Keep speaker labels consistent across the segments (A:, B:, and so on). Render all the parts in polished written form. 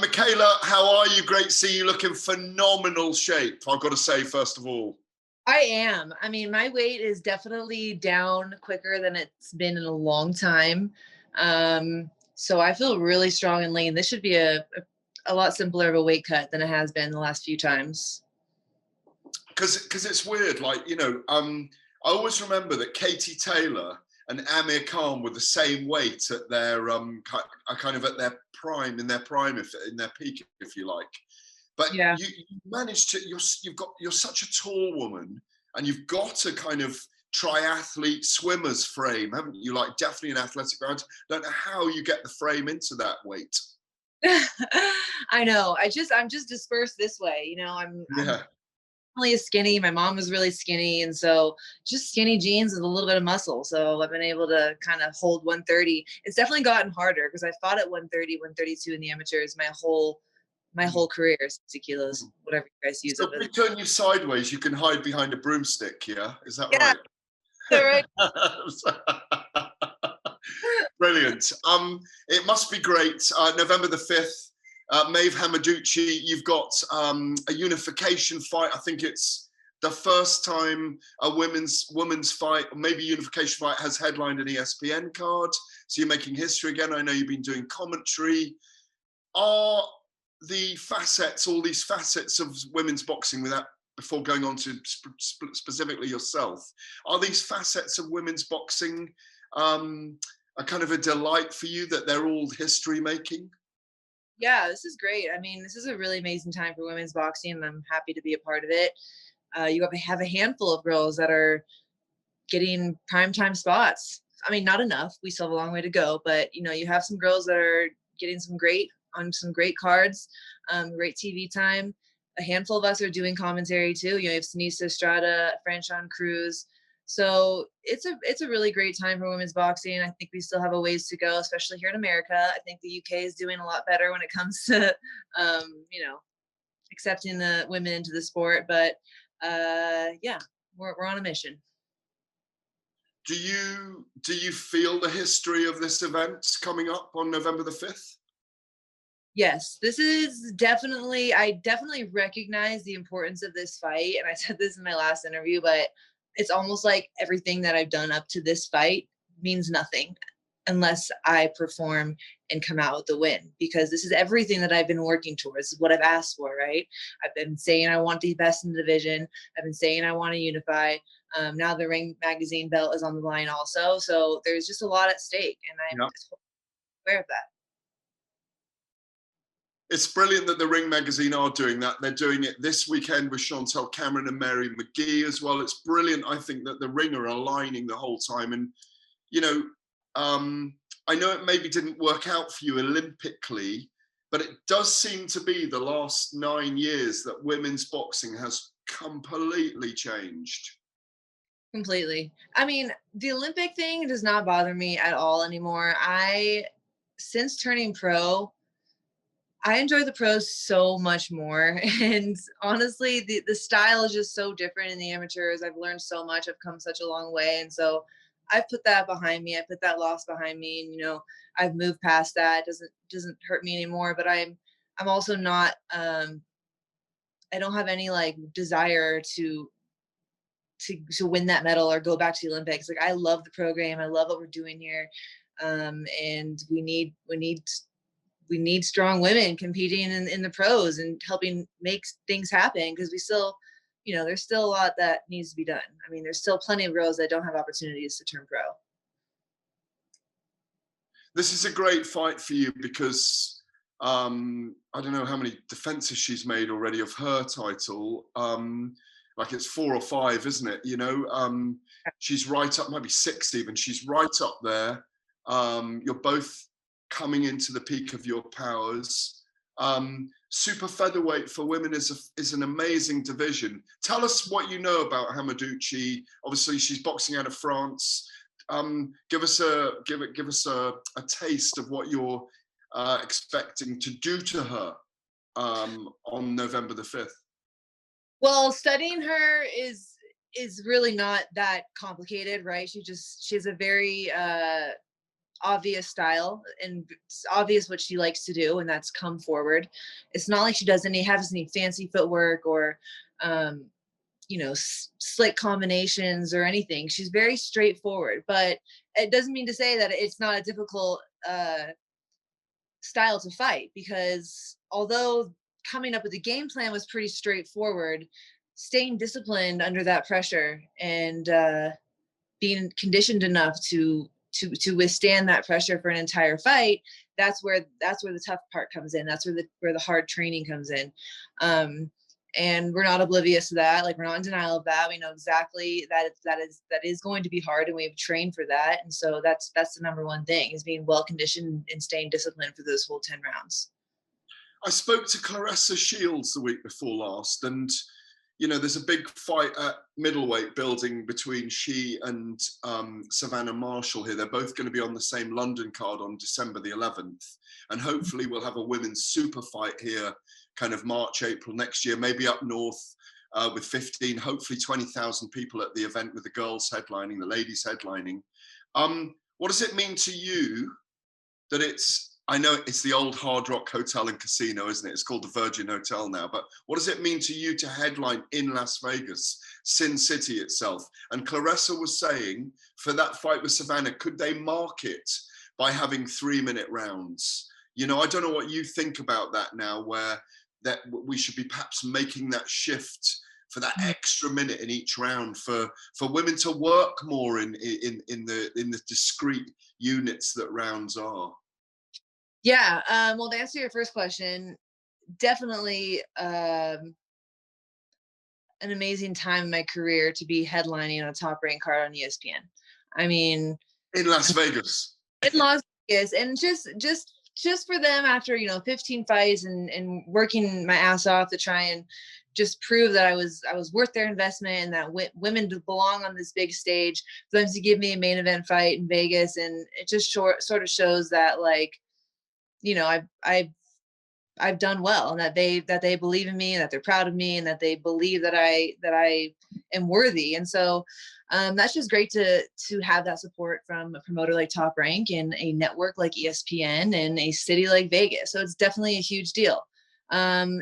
A: Mikaela, how are you? Great to see you, looking phenomenal shape, I've got to say, first of all.
B: I am. I mean, my weight is definitely down quicker than it's been in a long time. So I feel really strong and lean. This should be a lot simpler of a weight cut than it has been the last few times.
A: Because it's weird, like, I always remember that Katie Taylor and Amir Khan were the same weight at their kind of at their prime, if in their peak, if you like. But
B: Yeah.
A: you managed to, you're such a tall woman, and you've got a kind of triathlete swimmer's frame, haven't you? Like, definitely an athletic ground. Don't know how you get the frame into that weight.
B: I know. I'm just dispersed this way. I'm
A: Yeah.
B: really skinny. My mom was really skinny, and so just skinny jeans with a little bit of muscle. So I've been able to kind of hold 130. It's definitely gotten harder because I fought at 130, 132 in the amateurs my whole career, 60 kilos, whatever you guys use
A: So
B: it
A: if we
B: with.
A: turn you sideways, you can hide behind a broomstick. Yeah, is that
B: Yeah,
A: right?
B: correct.
A: Brilliant. It must be great. November the 5th, Maeve Hamaducci, you've got a unification fight. I think it's the first time a women's fight, or maybe unification fight, has headlined an ESPN card. So you're making history again. I know you've been doing commentary. Are all these facets of women's boxing, without before going on to specifically yourself, are these facets of women's boxing a kind of a delight for you, that they're all history making?
B: Yeah, this is great. I mean, this is a really amazing time for women's boxing, and I'm happy to be a part of it. You have a handful of girls that are getting primetime spots. I mean, not enough. We still have a long way to go, but you have some girls that are getting some great cards, great TV time. A handful of us are doing commentary too. You have Sinisa Estrada, Franchon Cruz. So it's a really great time for women's boxing. I think we still have a ways to go, especially here in America. I think the UK is doing a lot better when it comes to accepting the women into the sport. But yeah, we're on a mission.
A: Do you feel the history of this event coming up on November the 5th?
B: Yes, I definitely recognize the importance of this fight. And I said this in my last interview, but it's almost like everything that I've done up to this fight means nothing unless I perform and come out with the win, because this is everything that I've been working towards. This is what I've asked for, right? I've been saying I want the best in the division. I've been saying I want to unify. Now the Ring Magazine belt is on the line also. So there's just a lot at stake, and I'm
A: Yeah.
B: just aware of that.
A: It's brilliant that the Ring Magazine are doing that. They're doing it this weekend with Chantel Cameron and Mary McGee as well. It's brilliant, I think, that the Ring are aligning the whole time. And, you know, I know it maybe didn't work out for you Olympically, but it does seem to be the last 9 years that women's boxing has completely changed.
B: Completely. I mean, the Olympic thing does not bother me at all anymore. Since turning pro, I enjoy the pros so much more. And honestly, the style is just so different in the amateurs. I've learned so much. I've come such a long way. And so I've put that behind me. I put that loss behind me. And I've moved past that. It doesn't hurt me anymore. But I'm also not I don't have any like desire to win that medal or go back to the Olympics. Like, I love the program. I love what we're doing here. And we need strong women competing in the pros and helping make things happen, because we still, there's still a lot that needs to be done. I mean, there's still plenty of girls that don't have opportunities to turn pro.
A: This is a great fight for you because I don't know how many defenses she's made already of her title. Like, it's 4 or 5, isn't it? She's right up, maybe 6 even. She's right up there. You're both coming into the peak of your powers. Super featherweight for women is an amazing division. Tell us what you know about Hamaducci. Obviously, she's boxing out of France. Give us a taste of what you're expecting to do to her on November the 5th.
B: Well, studying her is really not that complicated, right? She's a very obvious style and it's obvious what she likes to do, and that's come forward. It's not like she has any fancy footwork or um, slick combinations or anything. She's very straightforward, but it doesn't mean to say that it's not a difficult style to fight, because although coming up with a game plan was pretty straightforward, staying disciplined under that pressure and being conditioned enough to withstand that pressure for an entire fight, that's where the tough part comes in. That's where the hard training comes in. And we're not oblivious to that. Like, we're not in denial of that. We know exactly that is going to be hard, and we've trained for that. And so that's the number one thing, is being well conditioned and staying disciplined for those whole 10 rounds.
A: I spoke to Claressa Shields the week before last, and there's a big fight at middleweight building between she and Savannah Marshall here. They're both going to be on the same London card on December the 11th. And hopefully we'll have a women's super fight here kind of March, April next year, maybe up north with 15, hopefully 20,000 people at the event, with the girls headlining, the ladies headlining. What does it mean to you that I know it's the old Hard Rock Hotel and Casino, isn't it? It's called the Virgin Hotel now. But what does it mean to you to headline in Las Vegas, Sin City itself? And Claressa was saying, for that fight with Savannah, could they mark it by having 3-minute rounds? I don't know what you think about that now, where that we should be perhaps making that shift for that extra minute in each round, for women to work more in the discrete units that rounds are.
B: Yeah. Well, to answer your first question, definitely an amazing time in my career to be headlining on a top ranked card on ESPN. I mean,
A: in Las Vegas.
B: In Las Vegas, and just for them, after 15 fights and working my ass off to try and just prove that I was worth their investment, and that women belong on this big stage, for them to give me a main event fight in Vegas, and it just sort of shows that, like, I've done well, and that they believe in me, and that they're proud of me, and that they believe that I am worthy. And so that's just great to have that support from a promoter like Top Rank, and a network like ESPN, and a city like Vegas. So it's definitely a huge deal.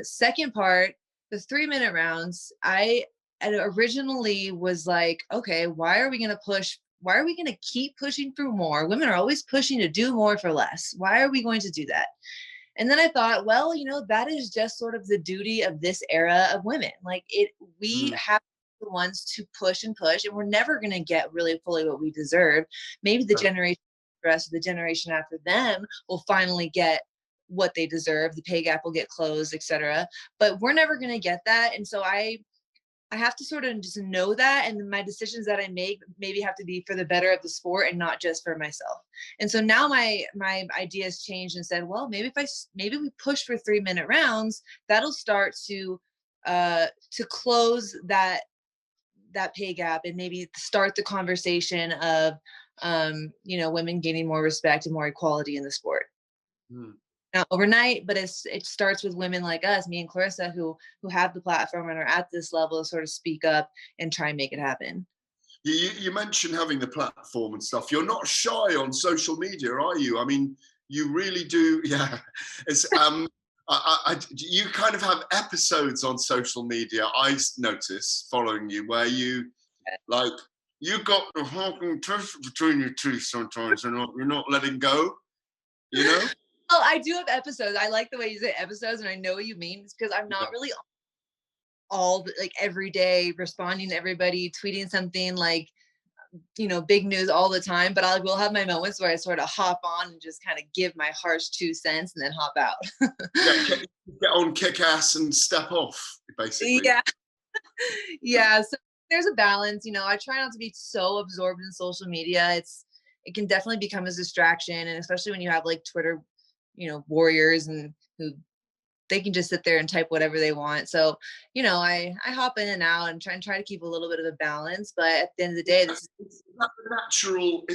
B: Second part, the 3-minute rounds, I originally was like, okay, why are we going to keep pushing for more? Women are always pushing to do more for less. Why are we going to do that? And then I thought, well, that is just sort of the duty of this era of women. Like, we have the ones to push and push, and we're never going to get really fully what we deserve. Maybe the generation rest of the generation after them will finally get what they deserve. The pay gap will get closed, etc. But we're never going to get that. And so I have to sort of just know that, and my decisions that I make maybe have to be for the better of the sport and not just for myself. And so now my ideas changed and said, well, maybe we push for 3-minute rounds, that'll start to close that pay gap, and maybe start the conversation of women gaining more respect and more equality in the sport. Not overnight, but it starts with women like us, me and Claressa, who have the platform and are at this level to sort of speak up and try and make it happen.
A: You mentioned having the platform and stuff. You're not shy on social media, are you? I mean, you really do. Yeah, it's you kind of have episodes on social media, I notice, following you, where you like, you got the honking tush between your teeth sometimes, and you're not letting go,
B: Well, I do have episodes. I like the way you say episodes, and I know what you mean. It's because I'm not really all like every day responding to everybody, tweeting something like, big news all the time. But I will have my moments where I sort of hop on and just kind of give my harsh 2 cents and then hop out.
A: Get on, kick ass, and step off, basically.
B: Yeah. Yeah. So there's a balance. I try not to be so absorbed in social media. It can definitely become a distraction, and especially when you have like Twitter warriors, and who they can just sit there and type whatever they want. So, I hop in and out and try to keep a little bit of a balance. But at the end of the day, is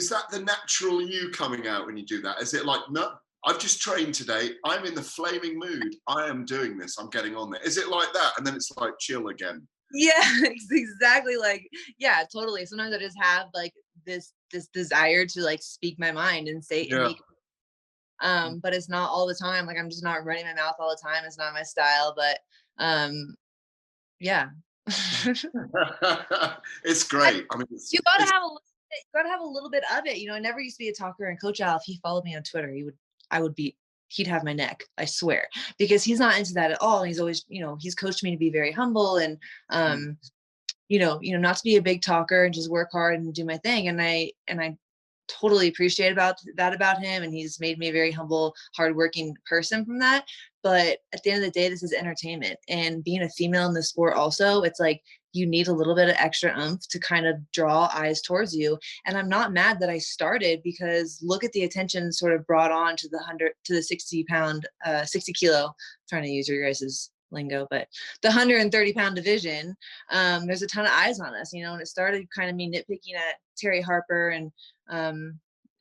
A: that the natural you coming out when you do that? Is it like, no, I've just trained today, I'm in the flaming mood, I am doing this, I'm getting on there? Is it like that? And then it's like chill again?
B: Yeah, it's exactly like, yeah, totally. Sometimes I just have like this desire to like speak my mind and say and
A: Yeah.
B: be but it's not all the time. Like I'm just not running my mouth all the time. It's not my style, but yeah.
A: It's
B: I
A: great. I mean,
B: you gotta have a little bit, you gotta have a little bit of it. You know, I never used to be a talker, and Coach Al, if he followed me on Twitter, I would be he'd have my neck, I swear. Because he's not into that at all. And he's always, you know, he's coached me to be very humble and not to be a big talker and just work hard and do my thing. And I totally appreciate about him. And he's made me a very humble, hardworking person from that. But at the end of the day, this is entertainment. And being a female in the sport also, it's like you need a little bit of extra oomph to kind of draw eyes towards you. And I'm not mad that I started, because look at the attention sort of brought on to the 60 pound, 60 kilo, I'm trying to use your guys's lingo, but the 130-pound division, there's a ton of eyes on us, and it started kind of me nitpicking at Terry Harper and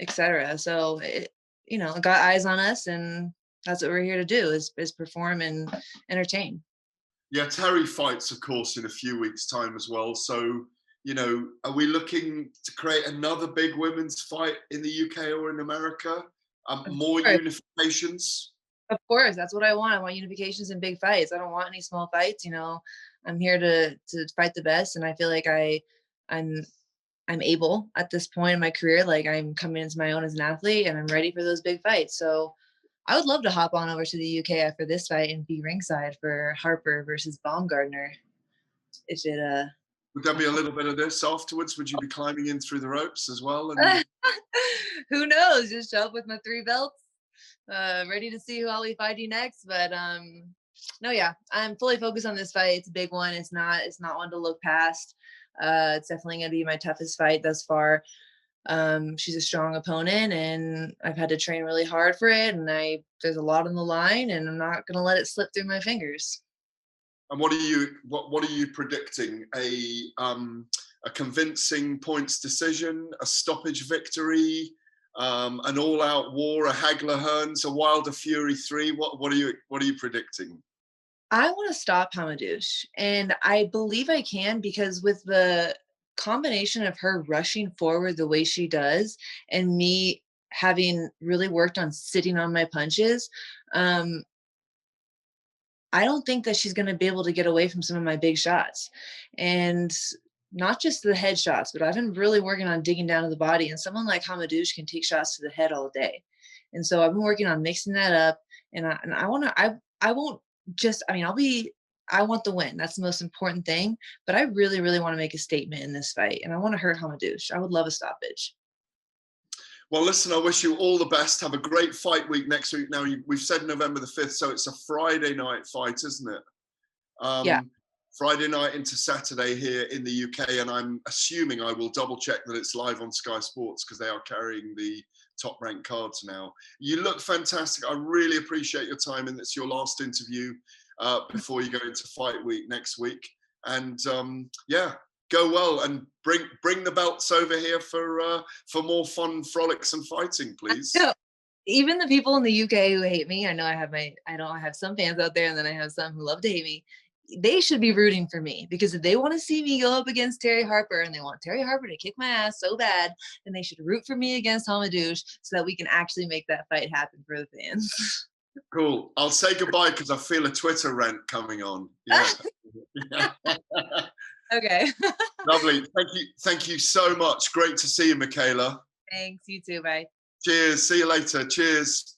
B: etc. So it got eyes on us, and that's what we're here to do is perform and entertain.
A: Yeah, Terry fights, of course, in a few weeks' time as well. So, are we looking to create another big women's fight in the UK or in America?
B: Of
A: More
B: course,
A: unifications?
B: of course, that's what I want. I want unifications and big fights. I don't want any small fights. I'm here to fight the best, and I feel like I'm I'm able at this point in my career. Like I'm coming into my own as an athlete, and I'm ready for those big fights. So I would love to hop on over to the UK after this fight and be ringside for Harper versus Baumgardner. If it
A: Would there be a little bit of this afterwards? Would you be climbing in through the ropes as well? And
B: who knows? Just show up with my 3 belts, ready to see who I'll be fighting next. But no, yeah, I'm fully focused on this fight. It's a big one. It's not one to look past. It's definitely gonna be my toughest fight thus far. She's a strong opponent, and I've had to train really hard for it. And there's a lot on the line, and I'm not gonna let it slip through my fingers.
A: what are you predicting? A convincing points decision, a stoppage victory, an all-out war, a Hagler Hearns, a Wilder Fury 3? What are you predicting?
B: I want to stop Hamadouche, and I believe I can, because with the combination of her rushing forward the way she does and me having really worked on sitting on my punches, um, I don't think that she's going to be able to get away from some of my big shots. And not just the head shots, but I've been really working on digging down to the body. And someone like Hamadouche can take shots to the head all day. And so I've been working on mixing that up. And I want to, I won't just, I mean, I want the win. That's the most important thing. But I really, really want to make a statement in this fight. And I want to hurt Hamadouche. I would love a stoppage.
A: Well, listen, I wish you all the best. Have a great fight week next week. Now, we've said November the 5th, so it's a Friday night fight, isn't it?
B: Yeah.
A: Friday night into Saturday here in the UK, and I'm assuming I will double check that it's live on Sky Sports, because they are carrying the top ranked cards now. You look fantastic. I really appreciate your time, and it's your last interview before you go into fight week next week. And yeah, go well, and bring the belts over here for more fun, frolics, and fighting, please.
B: No, even the people in the UK who hate me, I know I have some fans out there, and then I have some who love to hate me. They should be rooting for me, because if they want to see me go up against Terry Harper and they want Terry Harper to kick my ass so bad, then they should root for me against Hamadouche so that we can actually make that fight happen for the fans.
A: Cool. I'll say goodbye because I feel a Twitter rant coming on. Yeah.
B: Okay.
A: Lovely. Thank you so much. Great to see you, Mikaela.
B: Thanks. You too. Bye.
A: Cheers. See you later. Cheers.